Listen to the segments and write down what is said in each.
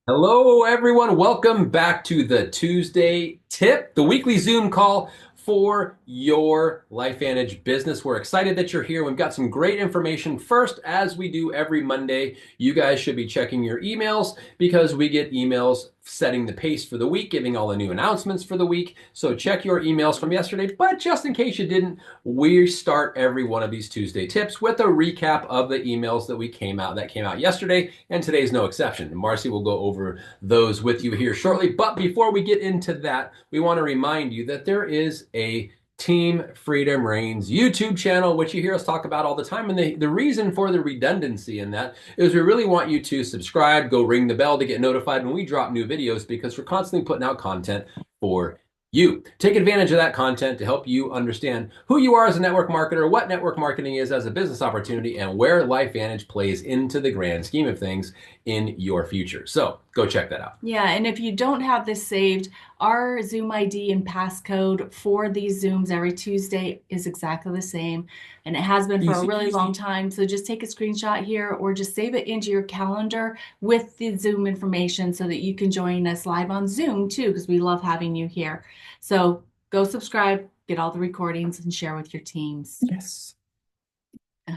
Hello, everyone. Welcome back to the Tuesday Tip, the weekly Zoom call for your LifeVantage business. We're excited that you're here. We've got some great information. First, as we do every Monday, you guys should be checking your emails because we get emails setting the pace for the week, giving all the new announcements for the week. So check your emails from yesterday. But just in case you didn't, we start every one of these Tuesday tips with a recap of the emails that came out yesterday, and today's no exception. And Marcy will go over those with you here shortly. But before we get into that, we want to remind you that there is a Team Freedom Reigns YouTube channel, which you hear us talk about all the time. And the reason for the redundancy in that is we really want you to subscribe, go ring the bell to get notified when we drop new videos because we're constantly putting out content for you. Take advantage of that content to help you understand who you are as a network marketer, what network marketing is as a business opportunity, and where LifeVantage plays into the grand scheme of things in your future. So go check that out. Yeah, and if you don't have this saved, our Zoom ID and passcode for these Zooms every Tuesday is exactly the same. And it has been for a Easy really long peasy. time. So just take a screenshot here or just save it into your calendar with the Zoom information so that you can join us live on Zoom too, because we love having you here. So go subscribe, get all the recordings, and share with your teams. Yes.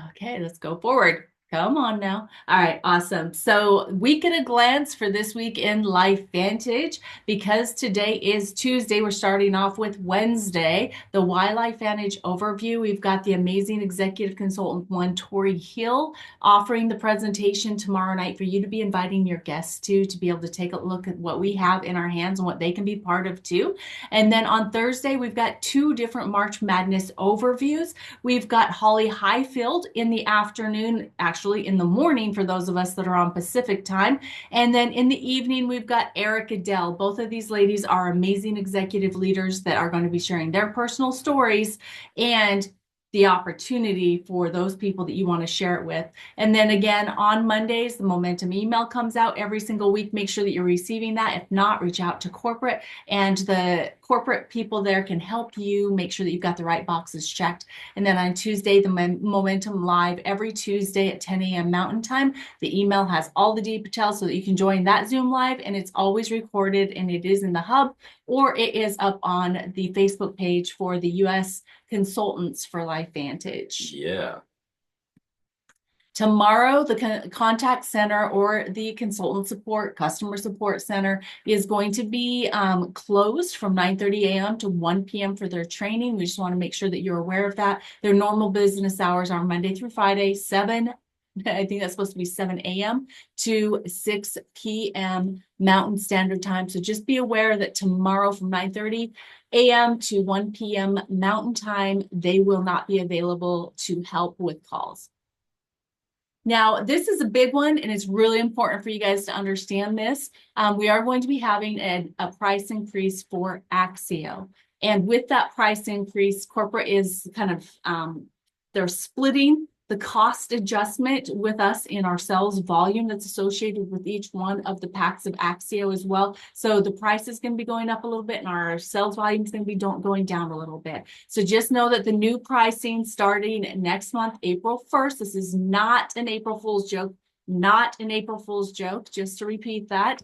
Okay, let's go forward. Come on now. All right, awesome. So, week at a glance for this week in LifeVantage. Because today is Tuesday, we're starting off with Wednesday, the Why LifeVantage overview. We've got the amazing executive consultant one, Tori Hill, offering the presentation tomorrow night for you to be inviting your guests to be able to take a look at what we have in our hands and what they can be part of too. And then on Thursday, we've got two different March Madness overviews. We've got Holly Highfield in the afternoon, actually in the morning for those of us that are on Pacific time. And then in the evening, we've got Erica Dell. Both of these ladies are amazing executive leaders that are going to be sharing their personal stories and the opportunity for those people that you want to share it with. And then again, on Mondays, the Momentum email comes out every single week. Make sure that you're receiving that. If not, reach out to corporate, and the corporate people there can help you make sure that you've got the right boxes checked. And then on Tuesday, the Momentum Live every Tuesday at 10 a.m. Mountain Time. The email has all the details so that you can join that Zoom Live, and it's always recorded, and it is in the hub or it is up on the Facebook page for the U.S. Consultants for LifeVantage. Yeah. Tomorrow, the contact center or the consultant support, customer support center is going to be closed from 9:30 a.m. to 1 p.m. for their training. We just want to make sure that you're aware of that. Their normal business hours are Monday through Friday, I think that's supposed to be 7 a.m. to 6 p.m. Mountain Standard Time. So just be aware that tomorrow from 9:30 a.m. to 1 p.m. Mountain Time, they will not be available to help with calls. Now, this is a big one, and it's really important for you guys to understand this. We are going to be having a price increase for Axio. And with that price increase, corporate is kind of, they're splitting the cost adjustment with us in our sales volume that's associated with each one of the packs of Axio as well. So the price is going to be going up a little bit, and our sales volume is going to be going down a little bit. So just know that the new pricing starting next month, April 1st, this is not an April Fool's joke. Not an April Fool's joke, just to repeat that.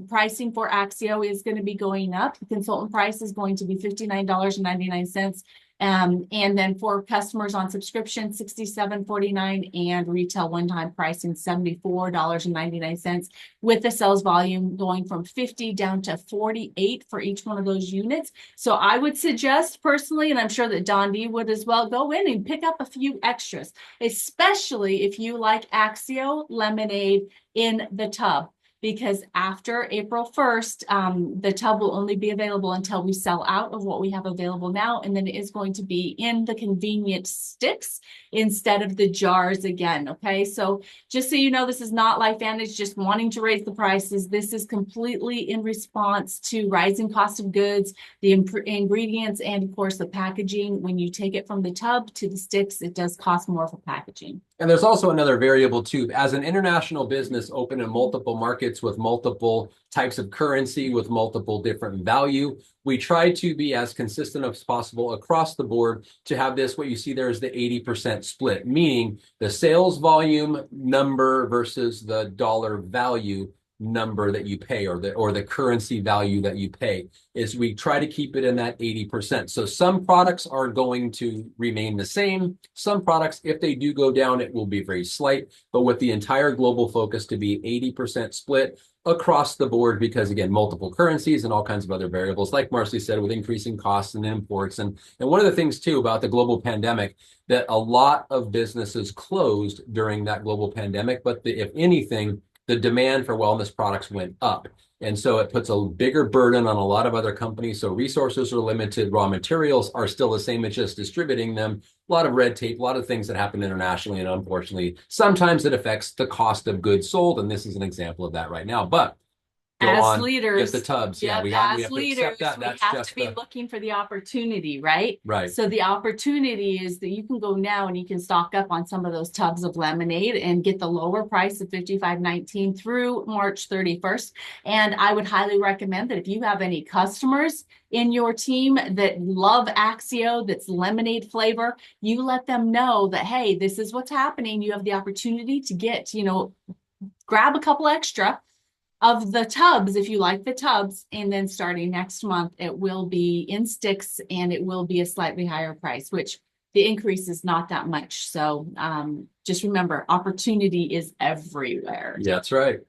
Pricing for Axio is going to be going up. The consultant price is going to be $59.99. And then for customers on subscription, $67.49, and retail one-time pricing $74.99, with the sales volume going from 50 down to 48 for each one of those units. So I would suggest personally, and I'm sure that Don D would as well, go in and pick up a few extras, especially if you like Axio lemonade in the tub. Because after April 1st, the tub will only be available until we sell out of what we have available now. And then it is going to be in the convenient sticks instead of the jars again. Okay, so just so you know, this is not LifeVantage just wanting to raise the prices. This is completely in response to rising cost of goods, the ingredients, and of course the packaging. When you take it from the tub to the sticks, it does cost more for packaging. And there's also another variable too. As an international business open in multiple markets with multiple types of currency, with multiple different value, we try to be as consistent as possible across the board to have this, what you see there is the 80% split, meaning the sales volume number versus the dollar value number that you pay, or the currency value that you pay, is we try to keep it in that 80%. So some products are going to remain the same. Some products, if they do go down, it will be very slight, but with the entire global focus to be 80% split across the board, because again, multiple currencies and all kinds of other variables, like Marcy said, with increasing costs and imports. And one of the things too about the global pandemic, that a lot of businesses closed during that global pandemic, but if anything, the demand for wellness products went up. And so it puts a bigger burden on a lot of other companies. So resources are limited, raw materials are still the same, it's just distributing them. A lot of red tape, a lot of things that happen internationally. And unfortunately, sometimes it affects the cost of goods sold. And this is an example of that right now. But go As on, leaders, get the tubs. Yeah, yep, we as have to leaders, accept that. we That's have just to be looking for the opportunity, right? right. So the opportunity is that you can go now and you can stock up on some of those tubs of lemonade and get the lower price of $55.19 through March 31st. And I would highly recommend that if you have any customers in your team that love Axio, that's lemonade flavor, you let them know that, hey, this is what's happening. You have the opportunity to get, grab a couple extra of the tubs if you like the tubs, and then starting next month it will be in sticks and it will be a slightly higher price, which the increase is not that much. So just remember, opportunity is everywhere. Yeah, that's right.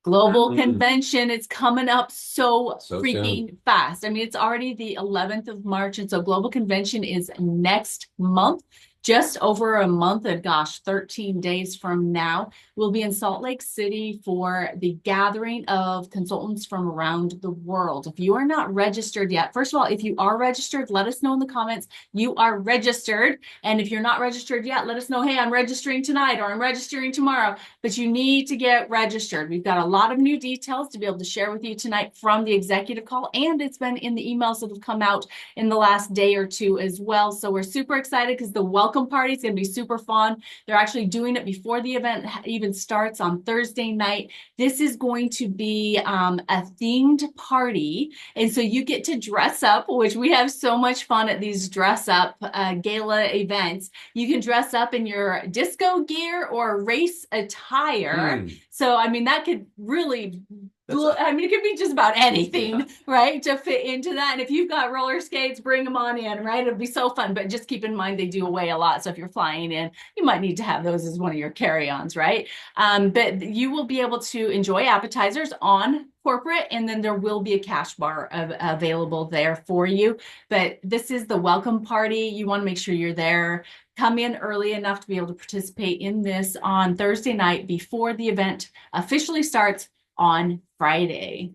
Global convention, it's coming up so freaking soon. fast. I mean, it's already the 11th of March, and so global convention is next month. Just over a month, and gosh, 13 days from now, we'll be in Salt Lake City for the gathering of consultants from around the world. If you are not registered yet, first of all, if you are registered, let us know in the comments you are registered. And if you're not registered yet, let us know, hey, I'm registering tonight or I'm registering tomorrow. But you need to get registered. We've got a lot of new details to be able to share with you tonight from the executive call, and it's been in the emails that have come out in the last day or two as well. So we're super excited because the welcome party is going to be super fun. They're actually doing it before the event even starts on Thursday night. This is going to be a themed party, and so you get to dress up, which we have so much fun at these dress up gala events. You can dress up in your disco gear or race attire. So I mean, that could really, it could be just about anything, right, to fit into that. And if you've got roller skates, bring them on in, right? It'll be so fun. But just keep in mind, they do weigh a lot. So if you're flying in, you might need to have those as one of your carry-ons, right? But you will be able to enjoy appetizers on corporate, and then there will be a cash bar available there for you. But this is the welcome party. You want to make sure you're there. Come in early enough to be able to participate in this on Thursday night before the event officially starts on Friday.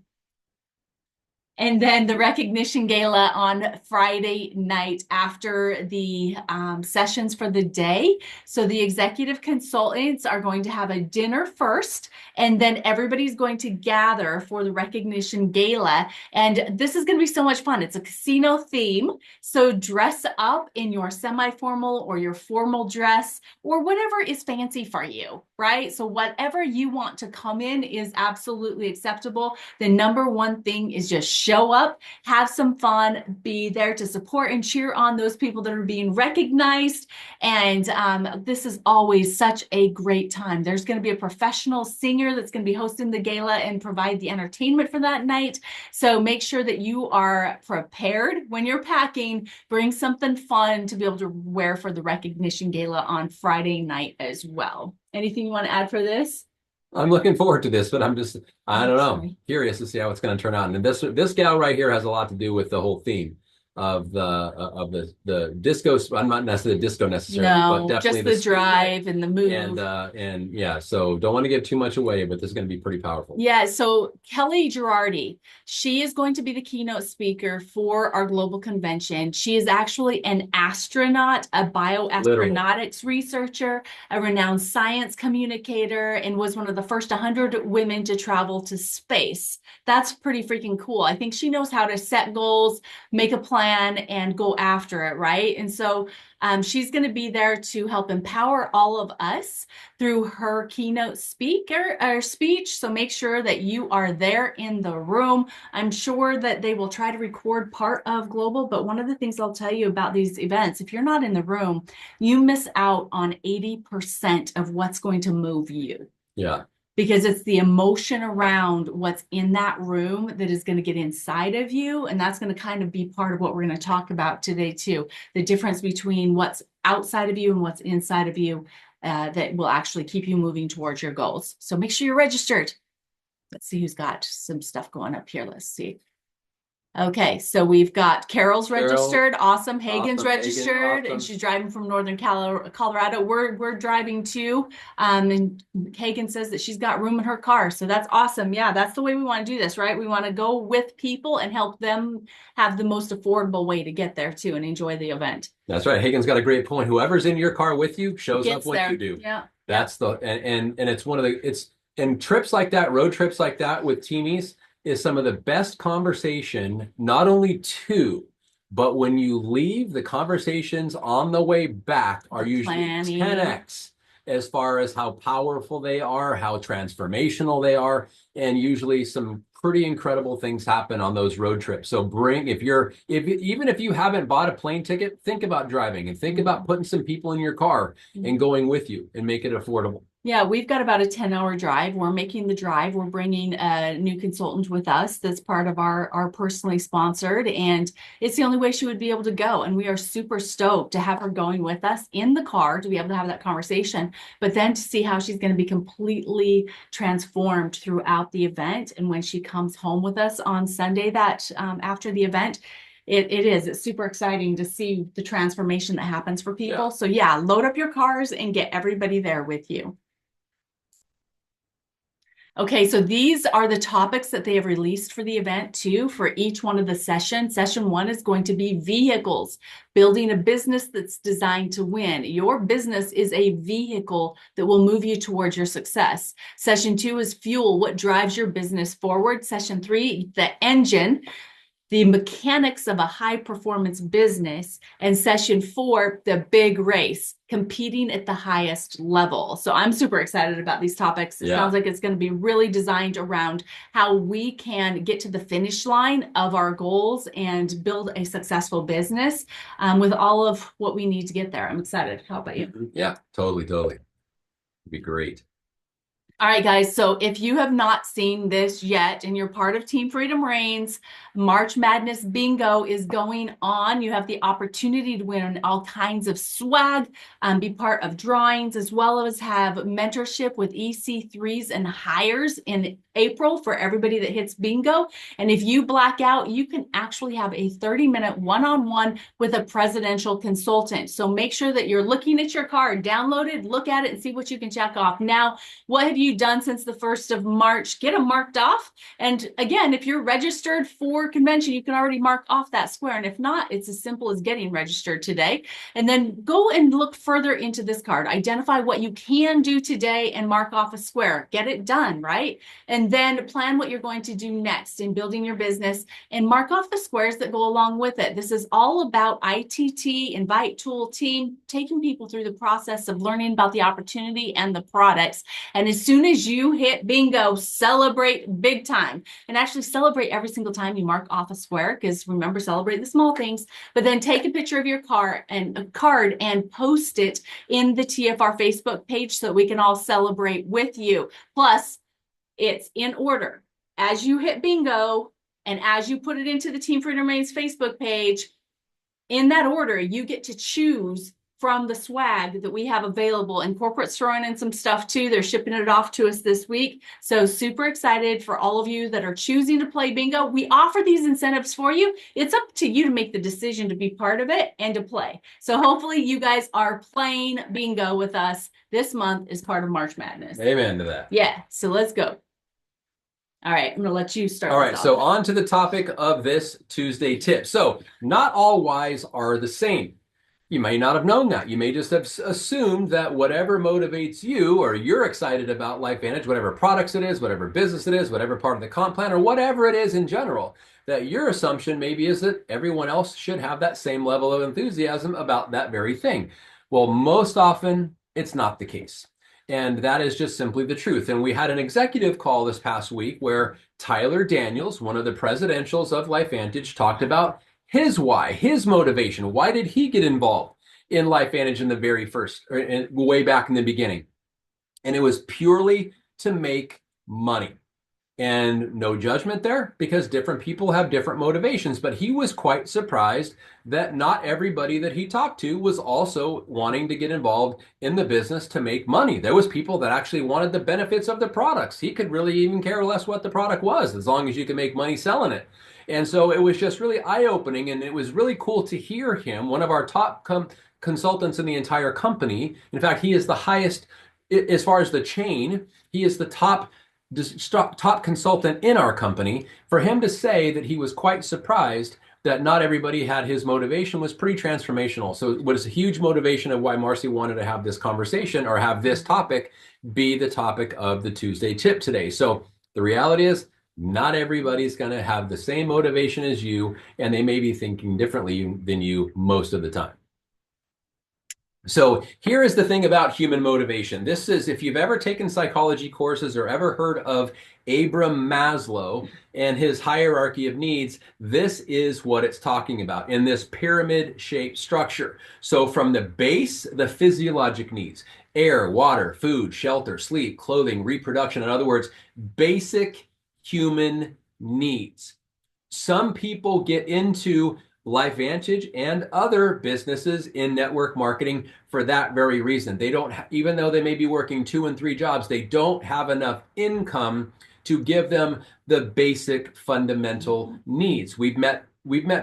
And then the recognition gala on Friday night after the sessions for the day. So the executive consultants are going to have a dinner first, and then everybody's going to gather for the recognition gala. And this is going to be so much fun. It's a casino theme. So dress up in your semi-formal or your formal dress or whatever is fancy for you, right? So whatever you want to come in is absolutely acceptable. The number one thing is just show up, have some fun, be there to support and cheer on those people that are being recognized. And this is always such a great time. There's going to be a professional singer that's going to be hosting the gala and provide the entertainment for that night. So make sure that you are prepared when you're packing. Bring something fun to be able to wear for the recognition gala on Friday night as well. Anything you want to add for this? I'm looking forward to this, but I don't know, curious to see how it's going to turn out. And this gal right here has a lot to do with the whole theme of the disco. I'm not necessarily disco necessarily, but definitely just the drive and the move. And yeah, so don't want to give too much away, but this is going to be pretty powerful. Yeah, so Kelly Girardi, she is going to be the keynote speaker for our global convention. She is actually an astronaut, a bioastronautics researcher, a renowned science communicator, and was one of the first 100 women to travel to space. That's pretty freaking cool. I think she knows how to set goals, make a plan, and go after it, right? And so she's going to be there to help empower all of us through her keynote speech. So make sure that you are there in the room. I'm sure that they will try to record part of Global, but one of the things I'll tell you about these events, if you're not in the room, you miss out on 80% of what's going to move you. Yeah. because it's the emotion around what's in that room that is going to get inside of you. And that's going to kind of be part of what we're going to talk about today too. The difference between what's outside of you and what's inside of you that will actually keep you moving towards your goals. So make sure you're registered. Let's see who's got some stuff going up here. Let's see. Okay, so we've got Carol's registered. Awesome. Hagen's registered, and she's driving from Northern Colorado. We're driving too. And Hagen says that she's got room in her car. So that's awesome. Yeah, that's the way we want to do this, right? We want to go with people and help them have the most affordable way to get there too and enjoy the event. That's right. Hagen's got a great point. Whoever's in your car with you shows up when there. you do. Yeah. That's the and it's one of the and trips like that, road trips like that with teamies is some of the best conversation, not only to, but when you leave, the conversations on the way back are usually 10x as far as how powerful they are, how transformational they are, and usually some pretty incredible things happen on those road trips. So even if you haven't bought a plane ticket, think about driving and think about putting some people in your car and going with you and make it affordable. Yeah, we've got about a 10-hour drive. We're making the drive. We're bringing a new consultant with us that's part of our personally sponsored, and it's the only way she would be able to go. And we are super stoked to have her going with us in the car to be able to have that conversation, but then to see how she's going to be completely transformed throughout the event. And when she comes home with us on Sunday, that after the event, it's super exciting to see the transformation that happens for people. Yeah. So yeah, load up your cars and get everybody there with you. Okay, so these are the topics that they have released for the event too, for each one of the sessions. Session 1 is going to be vehicles, building a business that's designed to win. Your business is a vehicle that will move you towards your success. Session 2 is fuel, what drives your business forward. Session 3, the engine, the mechanics of a high performance business. And session 4, the big race, competing at the highest level. So I'm super excited about these topics. It sounds like it's going to be really designed around how we can get to the finish line of our goals and build a successful business with all of what we need to get there. I'm excited. How about you? Yeah, totally. It'd be great. All right, guys. So if you have not seen this yet and you're part of Team Freedom Reigns, March Madness Bingo is going on. You have the opportunity to win all kinds of swag, be part of drawings, as well as have mentorship with EC3s and hires in April for everybody that hits bingo. And if you black out, you can actually have a 30-minute one-on-one with a presidential consultant. So make sure that you're looking at your card, download it, look at it, and see what you can check off. Now, what have you done since the 1st of March? Get them marked off. And again, if you're registered for convention, you can already mark off that square. And if not, it's as simple as getting registered today. And then go and look further into this card. Identify what you can do today and mark off a square. Get it done, right? And then plan what you're going to do next in building your business and mark off the squares that go along with it. This is all about ITT, Invite Tool Team, taking people through the process of learning about the opportunity and the products. And as soon as you hit bingo, celebrate big time, and actually celebrate every single time you mark off a square, because remember, celebrate the small things, but then take a picture of your card and post it in the TFR Facebook page so that we can all celebrate with you. Plus, it's in order. As you hit bingo and as you put it into the Team Freedom Reigns Facebook page, in that order, you get to choose from the swag that we have available, and corporate's throwing in some stuff too. They're shipping it off to us this week. So super excited for all of you that are choosing to play bingo. We offer these incentives for you. It's up to you to make the decision to be part of it and to play. So hopefully you guys are playing bingo with us this month as part of March Madness. Amen to that. Yeah, so let's go. All right, I'm going to let you start. All right, so on to the topic of this Tuesday tip. So not all whys are the same. You may not have known that. You may just have assumed that whatever motivates you or you're excited about LifeVantage, whatever products it is, whatever business it is, whatever part of the comp plan, or whatever it is in general, that your assumption maybe is that everyone else should have that same level of enthusiasm about that very thing. Well, most often it's not the case. And that is just simply the truth. And we had an executive call this past week where Tyler Daniels, one of the presidentials of LifeVantage, talked about his why, his motivation. Why did he get involved in LifeVantage in the very first, way back in the beginning? And it was purely to make money. And no judgment there because different people have different motivations. But he was quite surprised that not everybody that he talked to was also wanting to get involved in the business to make money. There was people that actually wanted the benefits of the products. He could really even care less what the product was as long as you can make money selling it. And so it was just really eye-opening, and it was really cool to hear him, one of our top consultants in the entire company. In fact, he is the highest as far as the chain. He is the top consultant in our company. For him to say that he was quite surprised that not everybody had his motivation was pretty transformational. So it was a huge motivation of why Marcy wanted to have this conversation or have this topic be the topic of the Tuesday tip today. So the reality is not everybody's going to have the same motivation as you, and they may be thinking differently than you most of the time. So here is the thing about human motivation. This is, if you've ever taken psychology courses or ever heard of Abraham Maslow and his hierarchy of needs, this is what it's talking about in this pyramid-shaped structure. So from the base, the physiologic needs, air, water, food, shelter, sleep, clothing, reproduction, in other words, basic human needs. Some people get into LifeVantage and other businesses in network marketing for that very reason. They don't, even though they may be working 2 and 3 jobs, they don't have enough income to give them the basic fundamental needs. We've met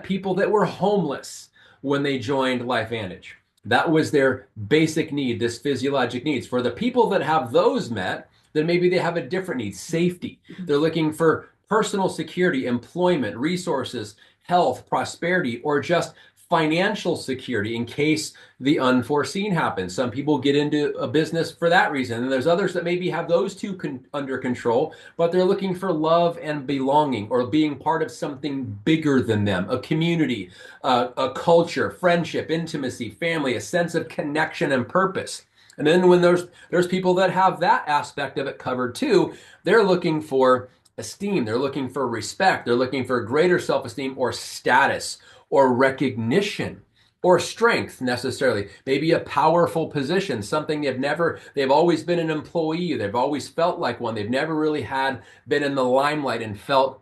people that were homeless when they joined LifeVantage. That was their basic need, this physiologic needs. For the people that have those met, then maybe they have a different need, safety. They're looking for personal security, employment, resources, health, prosperity, or just financial security in case the unforeseen happens. Some people get into a business for that reason. And there's others that maybe have those two under control, but they're looking for love and belonging or being part of something bigger than them, a community, a culture, friendship, intimacy, family, a sense of connection and purpose. And then when there's people that have that aspect of it covered too, they're looking for esteem. They're looking for respect. They're looking for greater self-esteem or status or recognition or strength necessarily. Maybe a powerful position, something they've always been an employee. They've always felt like one. They've never really been in the limelight and felt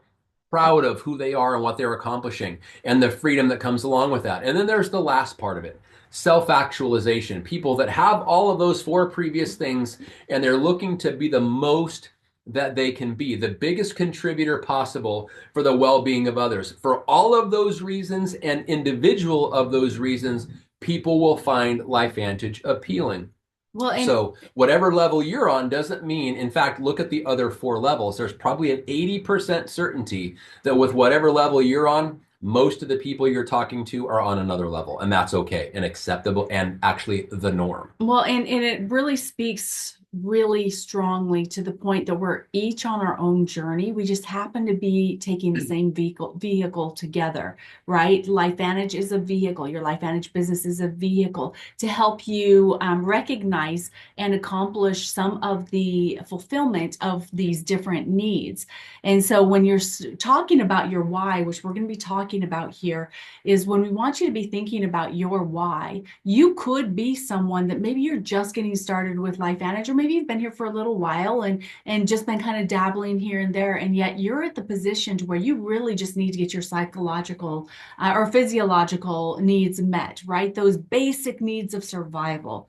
proud of who they are and what they're accomplishing and the freedom that comes along with that. And then there's the last part of it. Self-actualization. People that have all of those 4 previous things and they're looking to be the most that they can be, the biggest contributor possible for the well-being of others. For all of those reasons and individual of those reasons, people will find LifeVantage appealing. Well, so whatever level you're on doesn't mean, in fact, look at the other 4 levels. There's probably an 80% certainty that with whatever level you're on, most of the people you're talking to are on another level, and that's okay and acceptable and actually the norm. Well, and it really speaks really strongly to the point that we're each on our own journey. We just happen to be taking the same vehicle together, right? LifeVantage is a vehicle. Your LifeVantage business is a vehicle to help you recognize and accomplish some of the fulfillment of these different needs. And so when you're talking about your why, which we're going to be talking about here, is when we want you to be thinking about your why, you could be someone that maybe you're just getting started with LifeVantage, or maybe you've been here for a little while and just been kind of dabbling here and there, and yet you're at the position to where you really just need to get your psychological or physiological needs met, right? Those basic needs of survival.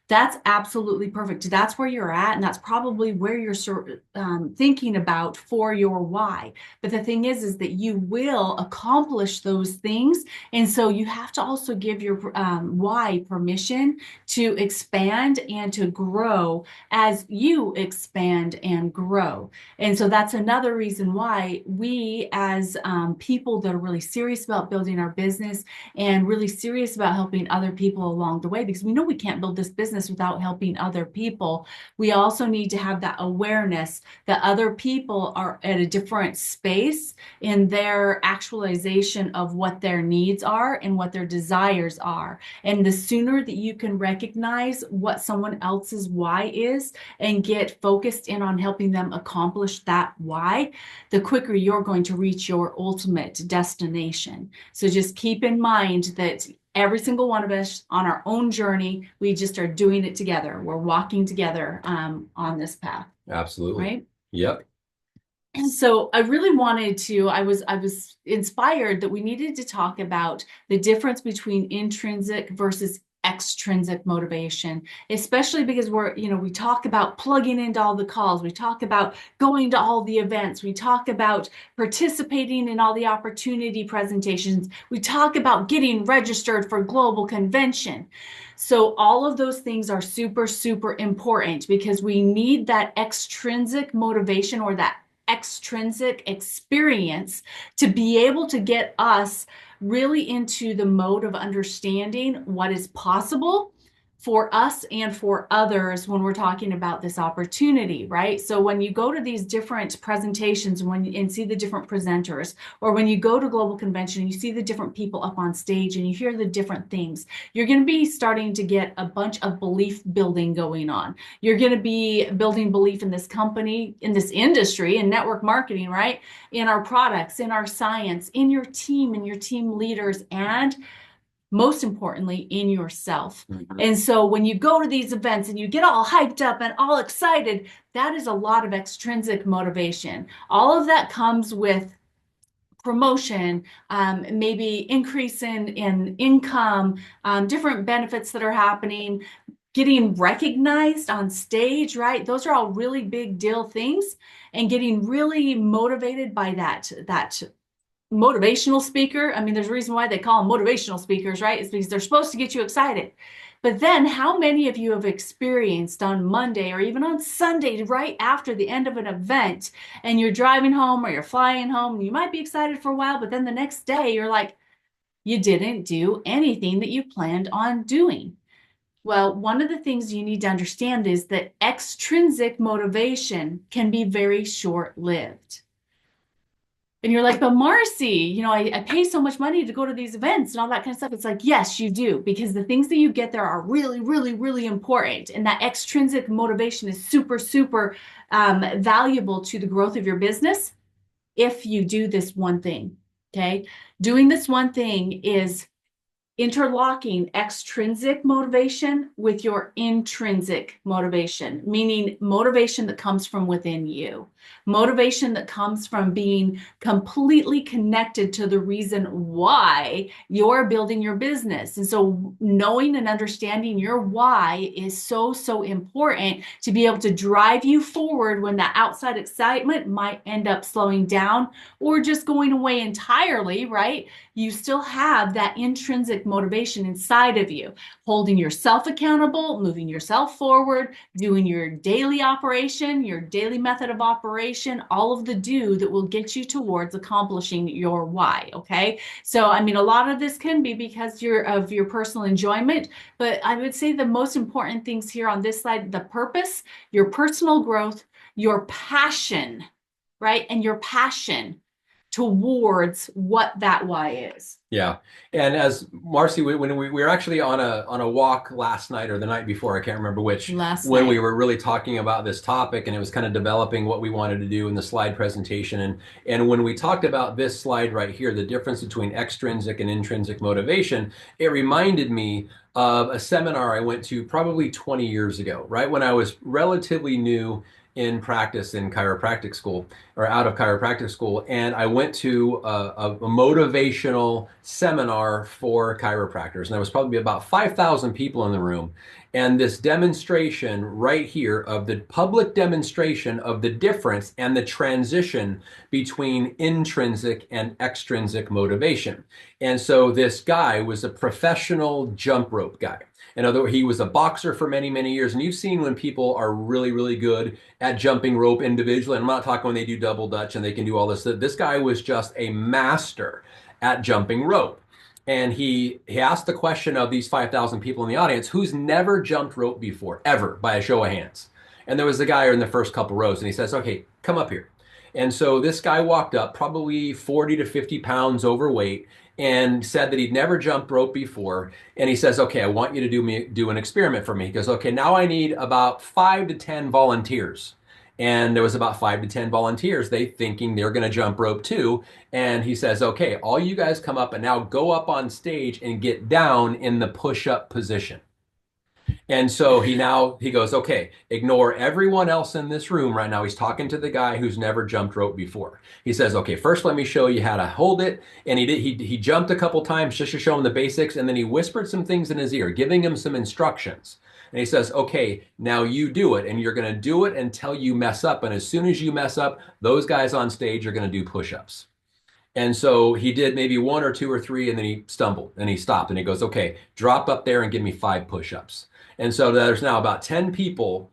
That's absolutely perfect. That's where you're at, and that's probably where you're thinking about for your why. But the thing is that you will accomplish those things, and so you have to also give your why permission to expand and to grow as you expand and grow. And so that's another reason why we, as people that are really serious about building our business and really serious about helping other people along the way, because we know we can't build this business without helping other people, we also need to have that awareness that other people are at a different space in their actualization of what their needs are and what their desires are. And the sooner that you can recognize what someone else's why is and get focused in on helping them accomplish that why, the quicker you're going to reach your ultimate destination. So just keep in mind that every single one of us on our own journey, we just are doing it together. We're walking together on this path. Absolutely. right? Yep. And so I really wanted to, I was inspired that we needed to talk about the difference between intrinsic versus extrinsic motivation, especially because we talk about plugging into all the calls, we talk about going to all the events, we talk about participating in all the opportunity presentations, we talk about getting registered for global convention. So all of those things are super, super important because we need that extrinsic motivation or that extrinsic experience to be able to get us really into the mode of understanding what is possible for us and for others when we're talking about this opportunity, right? So when you go to these different presentations and see the different presenters, or when you go to Global Convention and you see the different people up on stage and you hear the different things, you're going to be starting to get a bunch of belief building going on. You're going to be building belief in this company, in this industry, in network marketing, right? In our products, in our science, in your team, in your team leaders, and most importantly, in yourself. Mhm. And so when you go to these events and you get all hyped up and all excited, that is a lot of extrinsic motivation. All of that comes with promotion, maybe increase in income, different benefits that are happening, getting recognized on stage, right? Those are all really big deal things, and getting really motivated by that motivational speaker. I mean, there's a reason why they call them motivational speakers, right? It's because they're supposed to get you excited. But then, how many of you have experienced on Monday or even on Sunday, right after the end of an event, and you're driving home or you're flying home, and you might be excited for a while, but then the next day you're like, you didn't do anything that you planned on doing? Well, one of the things you need to understand is that extrinsic motivation can be very short lived. And you're like, but Marcy, I pay so much money to go to these events and all that kind of stuff. It's like, yes, you do, because the things that you get there are really, really, really important. And that extrinsic motivation is super, super valuable to the growth of your business if you do this one thing. Okay. Doing this one thing is interlocking extrinsic motivation with your intrinsic motivation, meaning motivation that comes from within you, motivation that comes from being completely connected to the reason why you're building your business. And so knowing and understanding your why is so, so important to be able to drive you forward when that outside excitement might end up slowing down or just going away entirely, right? You still have that intrinsic motivation inside of you, holding yourself accountable, moving yourself forward, doing your daily operation, your daily method of operation, all of the do that will get you towards accomplishing your why. Okay. So, I mean, a lot of this can be because of your personal enjoyment, but I would say the most important things here on this slide, the purpose, your personal growth, your passion, right? And your passion towards what that why is. Yeah. And as Marcy, when we were actually on a walk last night or the night before, I can't remember which, Last when we night. were really talking about this topic and it was kind of developing what we wanted to do in the slide presentation. And when we talked about this slide right here, the difference between extrinsic and intrinsic motivation, it reminded me of a seminar I went to probably 20 years ago, right? When I was relatively new in practice in chiropractic school or out of chiropractic school. And I went to a motivational seminar for chiropractors. And there was probably about 5,000 people in the room. And this demonstration right here of the public demonstration of the difference and the transition between intrinsic and extrinsic motivation. And so this guy was a professional jump rope guy. In other words, he was a boxer for many, many years. And you've seen when people are really, really good at jumping rope individually. And I'm not talking when they do double dutch and they can do all this. This guy was just a master at jumping rope. And he asked the question of these 5,000 people in the audience, who's never jumped rope before, ever, by a show of hands? And there was the guy in the first couple rows, and he says, okay, come up here. And so this guy walked up, probably 40 to 50 pounds overweight, and said that he'd never jumped rope before. And he says, okay, I want you to do an experiment for me. He goes, okay, now I need about 5 to 10 volunteers. And there was about 5 to 10 volunteers, they thinking they're going to jump rope too. And he says, okay, all you guys come up and now go up on stage and get down in the push-up position. And so he goes, okay, ignore everyone else in this room right now. He's talking to the guy who's never jumped rope before. He says, okay, first let me show you how to hold it. And he jumped a couple times just to show him the basics, and then he whispered some things in his ear, giving him some instructions. And he says, okay, now you do it, and you're going to do it until you mess up. And as soon as you mess up, those guys on stage are going to do push-ups. And so he did maybe one or two or three, and then he stumbled and he stopped and he goes, okay, drop up there and give me 5 push-ups. And so there's now about 10 people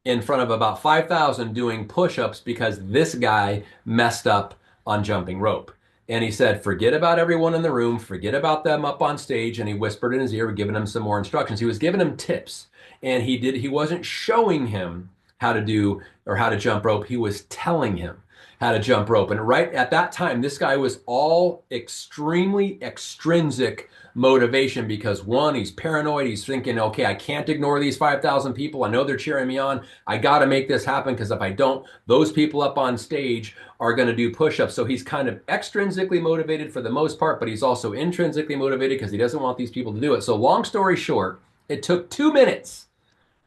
in front of about 5,000 doing push-ups because this guy messed up on jumping rope. And he said, forget about everyone in the room, forget about them up on stage. And he whispered in his ear, giving him some more instructions. He was giving him tips. And he wasn't showing him how to do or how to jump rope. He was telling him how to jump rope. And right at that time, this guy was all extremely extrinsic motivation because one, he's paranoid. He's thinking, okay, I can't ignore these 5,000 people. I know they're cheering me on. I got to make this happen because if I don't, those people up on stage are going to do push-ups. So he's kind of extrinsically motivated for the most part, but he's also intrinsically motivated because he doesn't want these people to do it. So long story short, it took 2 minutes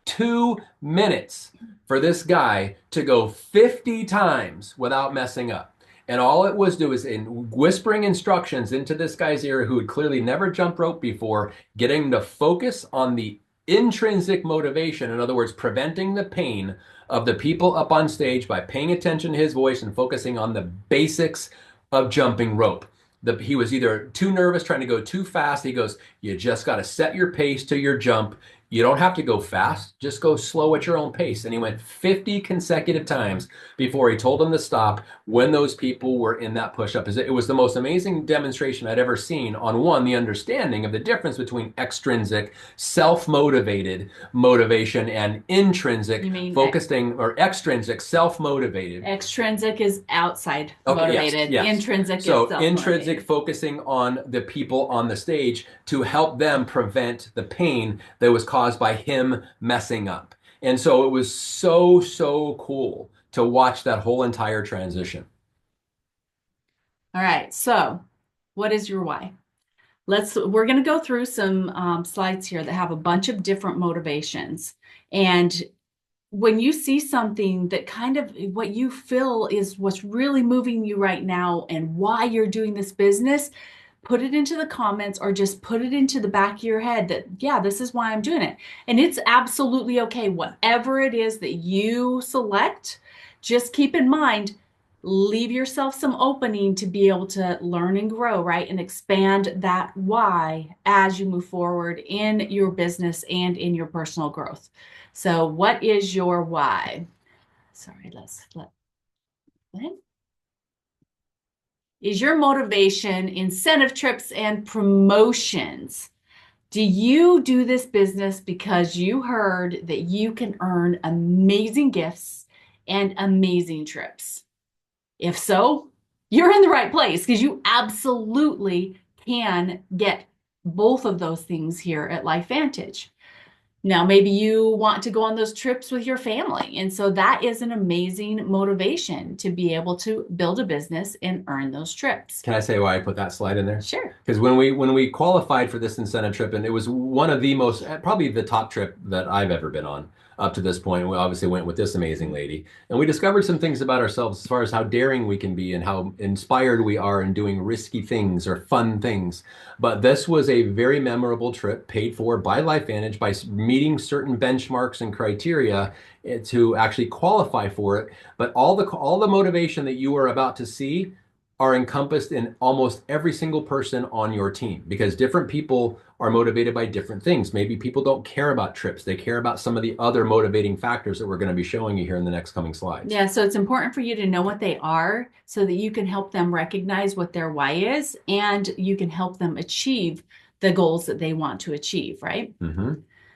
2 minutes for this guy to go 50 times without messing up. And all it was doing is in whispering instructions into this guy's ear who had clearly never jumped rope before, getting him to focus on the intrinsic motivation. In other words, preventing the pain of the people up on stage by paying attention to his voice and focusing on the basics of jumping rope. He was either too nervous, trying to go too fast. He goes, you just got to set your pace to your jump. You don't have to go fast, just go slow at your own pace. And he went 50 consecutive times before he told them to stop when those people were in that push-up. It was the most amazing demonstration I'd ever seen on one, the understanding of the difference between extrinsic, self-motivated motivation and intrinsic focusing or extrinsic, self-motivated. Extrinsic is outside motivated. Yes. Intrinsic is so self-motivated. Intrinsic focusing on the people on the stage to help them prevent the pain that was caused by him messing up. And so it was so cool to watch that whole entire transition. All right. So what is your why? We're going to go through some slides here that have a bunch of different motivations. And when you see something that kind of what you feel is what's really moving you right now and why you're doing this business, put it into the comments or just put it into the back of your head that, yeah, this is why I'm doing it. And it's absolutely okay. Whatever it is that you select, just keep in mind, leave yourself some opening to be able to learn and grow, right? And expand that why as you move forward in your business and in your personal growth. So what is your why? Sorry, is your motivation incentive trips and promotions? Do you do this business because you heard that you can earn amazing gifts and amazing trips? If so, you're in the right place because you absolutely can get both of those things here at LifeVantage. Now, maybe you want to go on those trips with your family. And so that is an amazing motivation to be able to build a business and earn those trips. Can I say why I put that slide in there? Sure. Because when we qualified for this incentive trip, and it was one of the most, probably the top trip that I've ever been on up to this point. We obviously went with this amazing lady, and we discovered some things about ourselves as far as how daring we can be and how inspired we are in doing risky things or fun things. But this was a very memorable trip paid for by LifeVantage by meeting certain benchmarks and criteria to actually qualify for it. But all the motivation that you are about to see are encompassed in almost every single person on your team because different people are motivated by different things. Maybe people don't care about trips. They care about some of the other motivating factors that we're going to be showing you here in the next coming slides. Yeah, so it's important for you to know what they are so that you can help them recognize what their why is and you can help them achieve the goals that they want to achieve, right? Mm-hmm.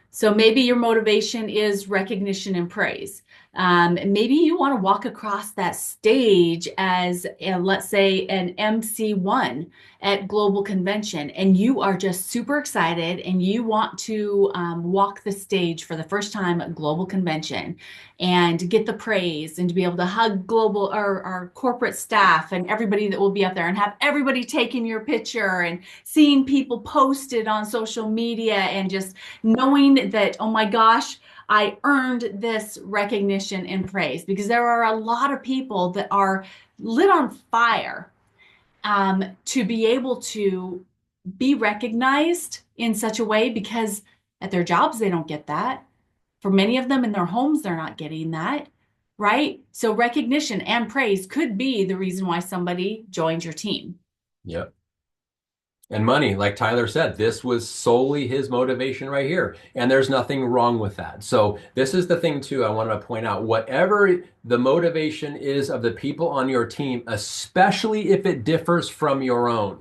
So maybe your motivation is recognition and praise. Maybe you want to walk across that stage as, let's say, an MC1 at Global Convention, and you are just super excited and you want to walk the stage for the first time at Global Convention and get the praise and to be able to hug global or our corporate staff and everybody that will be up there and have everybody taking your picture and seeing people posted on social media and just knowing that, oh my gosh, I earned this recognition and praise, because there are a lot of people that are lit on fire to be able to be recognized in such a way, because at their jobs, they don't get that. For many of them in their homes, they're not getting that, right? So recognition and praise could be the reason why somebody joins your team. Yep. And money, like Tyler said, this was solely his motivation right here. And there's nothing wrong with that. So this is the thing too, I want to point out, whatever the motivation is of the people on your team, especially if it differs from your own,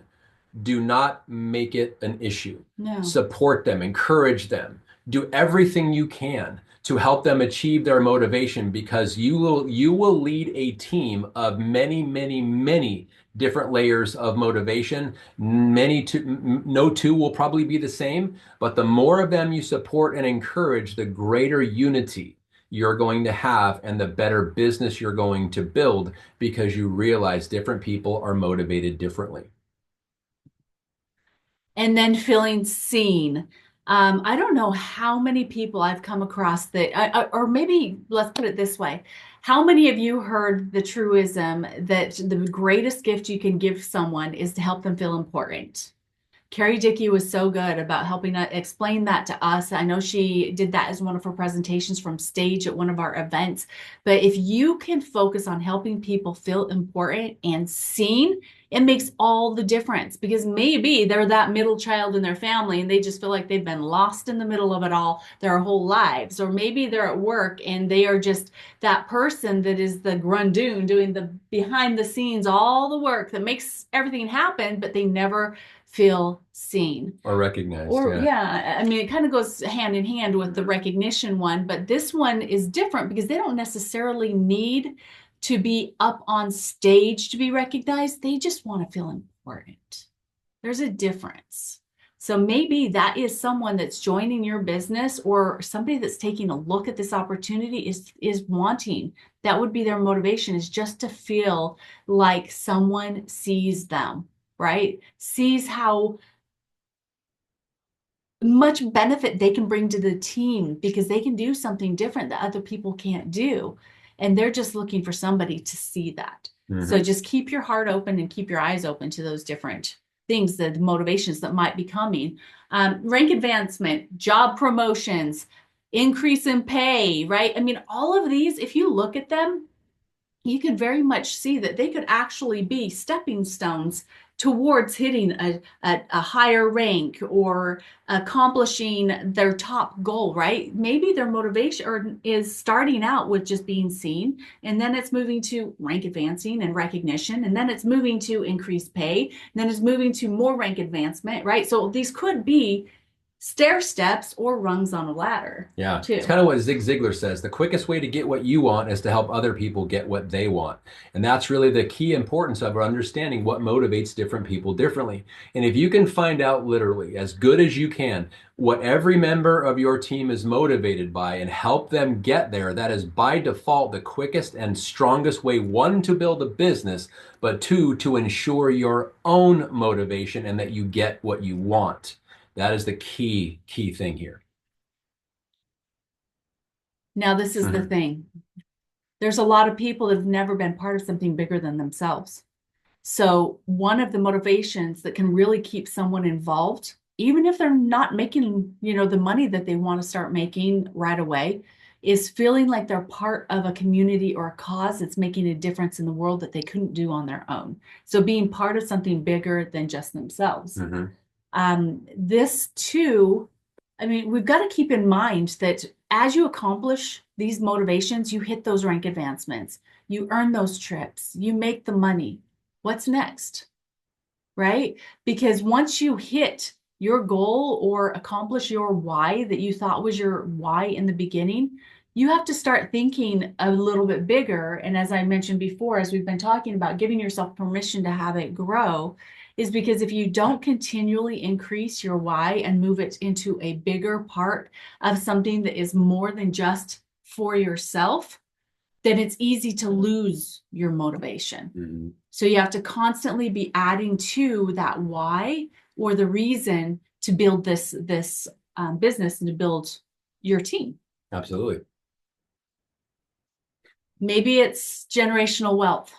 do not make it an issue. No. Support them, encourage them, do everything you can to help them achieve their motivation, because you will lead a team of many, many, many different layers of motivation. No two will probably be the same, but the more of them you support and encourage, the greater unity you're going to have and the better business you're going to build, because you realize different people are motivated differently. And then feeling seen. I don't know how many people I've come across that, or maybe let's put it this way. How many of you heard the truism that the greatest gift you can give someone is to help them feel important? Carrie Dickey was so good about helping explain that to us. I know she did that as one of her presentations from stage at one of our events. But if you can focus on helping people feel important and seen, it makes all the difference, because maybe they're that middle child in their family and they just feel like they've been lost in the middle of it all their whole lives. Or maybe they're at work and they are just that person that is the grundoon doing the behind the scenes, all the work that makes everything happen, but they never feel seen or recognized. Or yeah, I mean, it kind of goes hand in hand with the recognition one, but this one is different because they don't necessarily need to be up on stage to be recognized. They just want to feel important. There's a difference. So maybe that is someone that's joining your business, or somebody that's taking a look at this opportunity is wanting. That would be their motivation, is just to feel like someone sees them, right? Sees how much benefit they can bring to the team, because they can do something different that other people can't do. And they're just looking for somebody to see that. Mm-hmm. So just keep your heart open and keep your eyes open to those different things, the motivations that might be coming. Rank advancement, job promotions, increase in pay, right? I mean, all of these, if you look at them, you can very much see that they could actually be stepping stones towards hitting a higher rank or accomplishing their top goal, right? Maybe their motivation is starting out with just being seen, and then it's moving to rank advancing and recognition, and then it's moving to increased pay, and then it's moving to more rank advancement, right? So these could be stair steps or rungs on a ladder. Yeah, too. It's kind of what Zig Ziglar says. The quickest way to get what you want is to help other people get what they want. And that's really the key importance of understanding what motivates different people differently. And if you can find out literally as good as you can what every member of your team is motivated by and help them get there, that is by default the quickest and strongest way, one, to build a business, but two, to ensure your own motivation and that you get what you want. That is the key thing here. Now, this is the thing. There's a lot of people that have never been part of something bigger than themselves. So one of the motivations that can really keep someone involved, even if they're not making, the money that they want to start making right away, is feeling like they're part of a community or a cause that's making a difference in the world that they couldn't do on their own. So being part of something bigger than just themselves. This too, I mean, we've got to keep in mind that as you accomplish these motivations, you hit those rank advancements, you earn those trips, you make the money. What's next? Right? Because once you hit your goal or accomplish your why that you thought was your why in the beginning, you have to start thinking a little bit bigger. And as I mentioned before, as we've been talking about, giving yourself permission to have it grow is because if you don't continually increase your why and move it into a bigger part of something that is more than just for yourself, then it's easy to lose your motivation. Mhm. So you have to constantly be adding to that why or the reason to build this business and to build your team. Absolutely. Maybe it's generational wealth.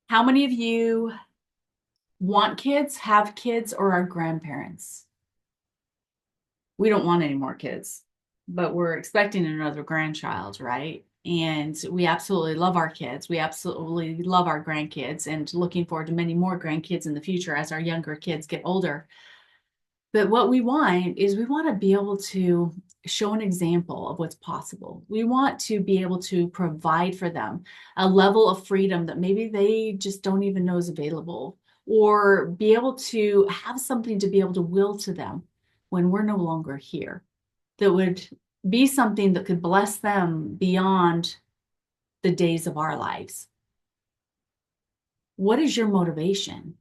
How many of you want kids, have kids, or are grandparents? We don't want any more kids, but we're expecting another grandchild, right? And we absolutely love our kids. We absolutely love our grandkids and looking forward to many more grandkids in the future as our younger kids get older. But what we want is we want to be able to show an example of what's possible. We want to be able to provide for them a level of freedom that maybe they just don't even know is available, or be able to have something to be able to will to them when we're no longer here, that would be something that could bless them beyond the days of our lives. What is your motivation?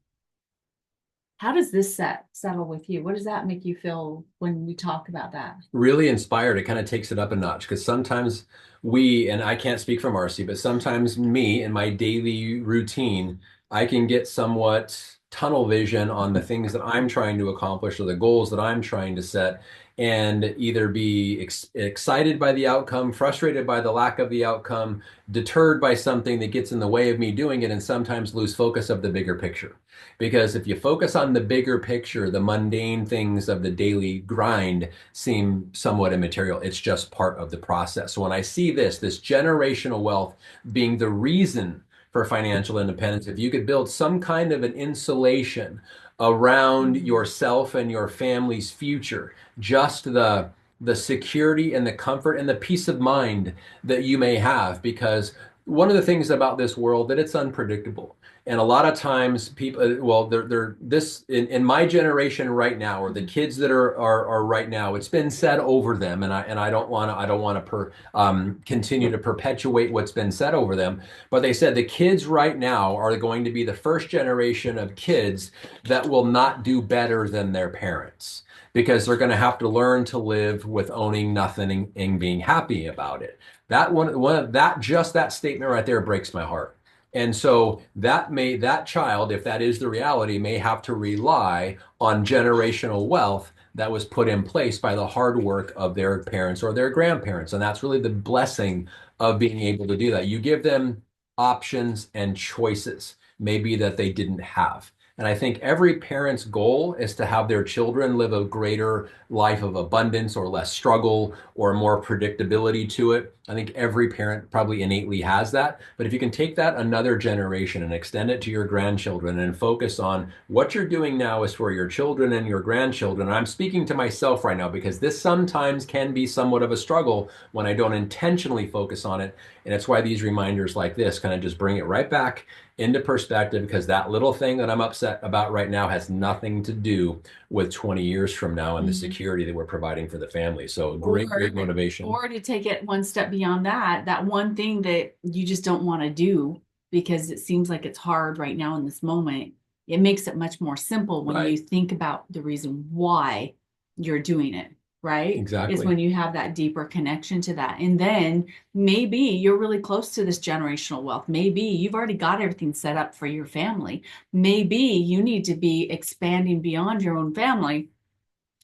How does this settle with you? What does that make you feel when we talk about that? Really inspired. It kind of takes it up a notch because sometimes we, and I can't speak for Marcy, but sometimes me in my daily routine, I can get somewhat tunnel vision on the things that I'm trying to accomplish or the goals that I'm trying to set, and either be excited by the outcome, frustrated by the lack of the outcome, deterred by something that gets in the way of me doing it, and sometimes lose focus of the bigger picture. Because if you focus on the bigger picture, the mundane things of the daily grind seem somewhat immaterial. It's just part of the process. So when I see this generational wealth being the reason for financial independence, if you could build some kind of an insulation around yourself and your family's future, just the security and the comfort and the peace of mind that you may have, because one of the things about this world that it's unpredictable. And a lot of times people, well, they're this in my generation right now, or the kids that are right now, it's been said over them, and I don't want to continue to perpetuate what's been said over them. But they said the kids right now are going to be the first generation of kids that will not do better than their parents, because they're going to have to learn to live with owning nothing and being happy about it. That statement right there breaks my heart. And so that child, if that is the reality, may have to rely on generational wealth that was put in place by the hard work of their parents or their grandparents. And that's really the blessing of being able to do that. You give them options and choices, maybe that they didn't have. And I think every parent's goal is to have their children live a greater life of abundance or less struggle or more predictability to it. I think every parent probably innately has that. But if you can take that another generation and extend it to your grandchildren and focus on what you're doing now is for your children and your grandchildren. And I'm speaking to myself right now because this sometimes can be somewhat of a struggle when I don't intentionally focus on it. And it's why these reminders like this kind of just bring it right back into perspective, because that little thing that I'm upset about right now has nothing to do with 20 years from now and the security that we're providing for the family. So great motivation. Or to take it one step beyond that, that one thing that you just don't want to do because it seems like it's hard right now in this moment, it makes it much more simple when you think about the reason why you're doing it, right? Exactly. Is when you have that deeper connection to that. And then maybe you're really close to this generational wealth. Maybe you've already got everything set up for your family. Maybe you need to be expanding beyond your own family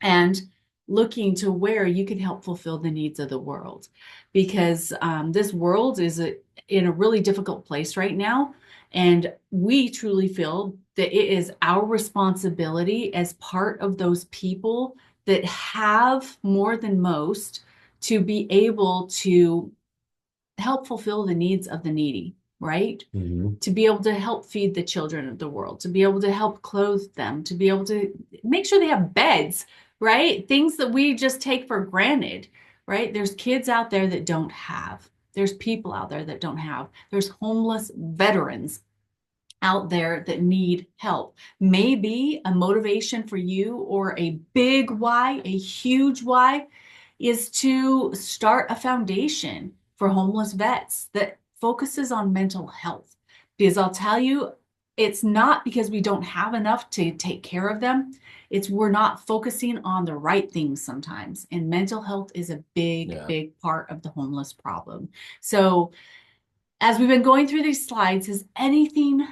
and looking to where you can help fulfill the needs of the world, because this world is in a really difficult place right now. And we truly feel that it is our responsibility as part of those people that have more than most to be able to help fulfill the needs of the needy, right? Mm-hmm. To be able to help feed the children of the world, to be able to help clothe them, to be able to make sure they have beds, right? Things that we just take for granted, right? There's kids out there that don't have. There's people out there that don't have. There's homeless veterans out there that need help. Maybe a motivation for you, or a big why, a huge why, is to start a foundation for homeless vets that focuses on mental health. Because I'll tell you, it's not because we don't have enough to take care of them. It's we're not focusing on the right things sometimes. And mental health is a big part of the homeless problem. So as we've been going through these slides, has anything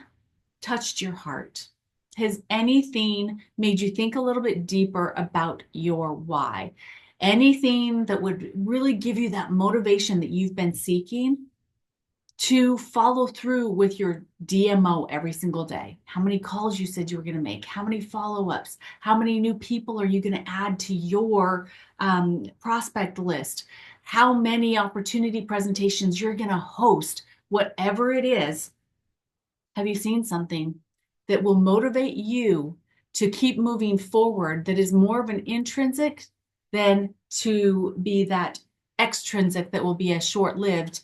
touched your heart? Has anything made you think a little bit deeper about your why? Anything that would really give you that motivation that you've been seeking to follow through with your DMO every single day? How many calls you said you were going to make? How many follow-ups? How many new people are you going to add to your prospect list? How many opportunity presentations you're going to host? Whatever it is, have you seen something that will motivate you to keep moving forward that is more of an intrinsic than to be that extrinsic that will be a short-lived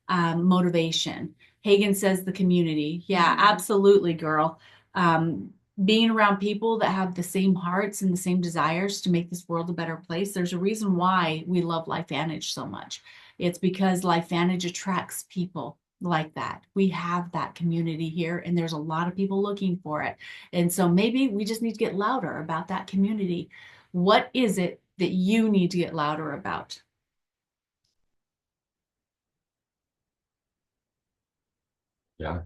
motivation? Hagen says the community. Yeah, absolutely, girl. Being around people that have the same hearts and the same desires to make this world a better place. There's a reason why we love LifeVantage so much. It's because LifeVantage attracts people like that. We have that community here, and there's a lot of people looking for it. And so maybe we just need to get louder about that community. What is it that you need to get louder about? Yeah.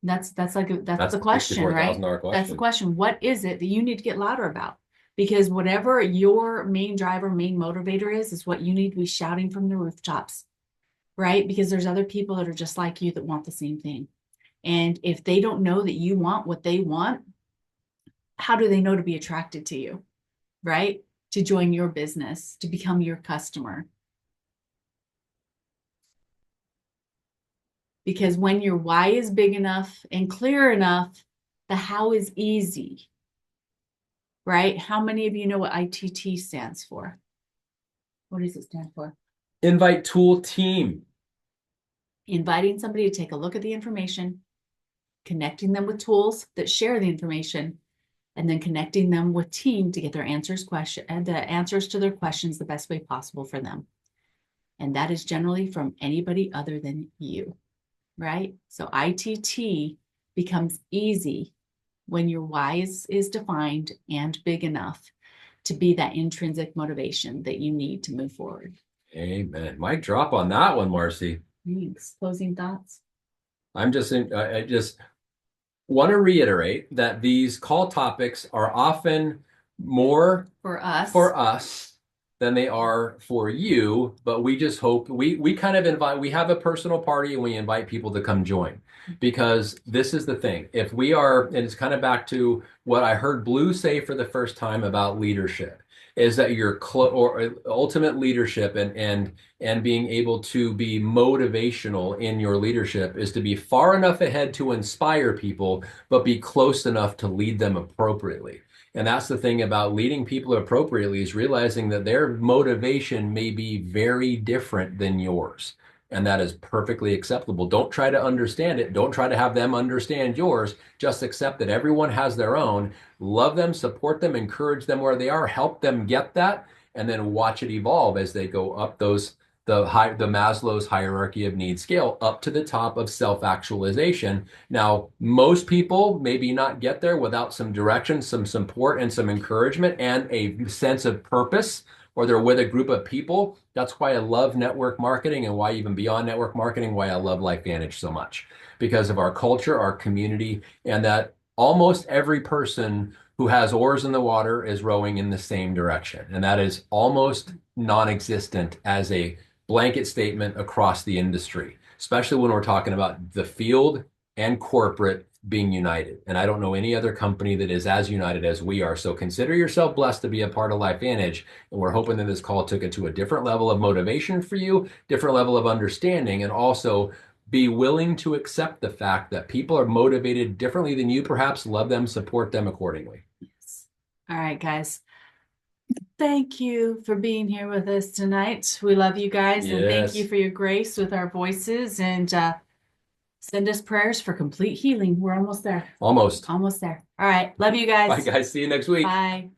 That's That's the the question, right? $64,000 That's the question. question. What is it that you need to get louder about? Because whatever your main driver, main motivator is what you need to be shouting from the rooftops, right? Because there's other people that are just like you that want the same thing. And if they don't know that you want what they want, how do they know to be attracted to you, right? To join your business, to become your customer. Because when your why is big enough and clear enough, the how is easy, right? How many of you know what ITT stands for? What does it stand for? Invite tool team. Inviting somebody to take a look at the information, connecting them with tools that share the information, and then connecting them with team to get their answers to their questions the best way possible for them. And that is generally from anybody other than you, right? So ITT becomes easy when your why is defined and big enough to be that intrinsic motivation that you need to move forward. Amen. Mic drop on that one, Marcy. Thanks. Closing thoughts? I just want to reiterate that these call topics are often more For us than they are for you, but we just hope we kind of we have a personal party and we invite people to come join, because this is the thing. If we are, and it's kind of back to what I heard Blue say for the first time about leadership, is that your or ultimate leadership and being able to be motivational in your leadership is to be far enough ahead to inspire people, but be close enough to lead them appropriately. And that's the thing about leading people appropriately, is realizing that their motivation may be very different than yours. And that is perfectly acceptable. Don't try to understand it. Don't try to have them understand yours. Just accept that everyone has their own. Love them, support them, encourage them where they are, help them get that, and then watch it evolve as they go up the Maslow's hierarchy of needs scale up to the top of self-actualization. Now, most people maybe not get there without some direction, some support, and some encouragement, and a sense of purpose, or they're with a group of people. That's why I love network marketing, and why even beyond network marketing, why I love LifeVantage so much, because of our culture, our community, and that almost every person who has oars in the water is rowing in the same direction. And that is almost non-existent as a blanket statement across the industry, especially when we're talking about the field and corporate being united. And I don't know any other company that is as united as we are. So consider yourself blessed to be a part of LifeVantage. And we're hoping that this call took it to a different level of motivation for you, different level of understanding, and also be willing to accept the fact that people are motivated differently than you. Perhaps love them, support them accordingly. Yes. All right, guys. Thank you for being here with us tonight. We love you guys, and thank you Yes. for your grace with our voices, and send us prayers for complete healing. We're almost there. Almost. Almost there. All right. Love you Bye, guys. guys. See you next week. Bye.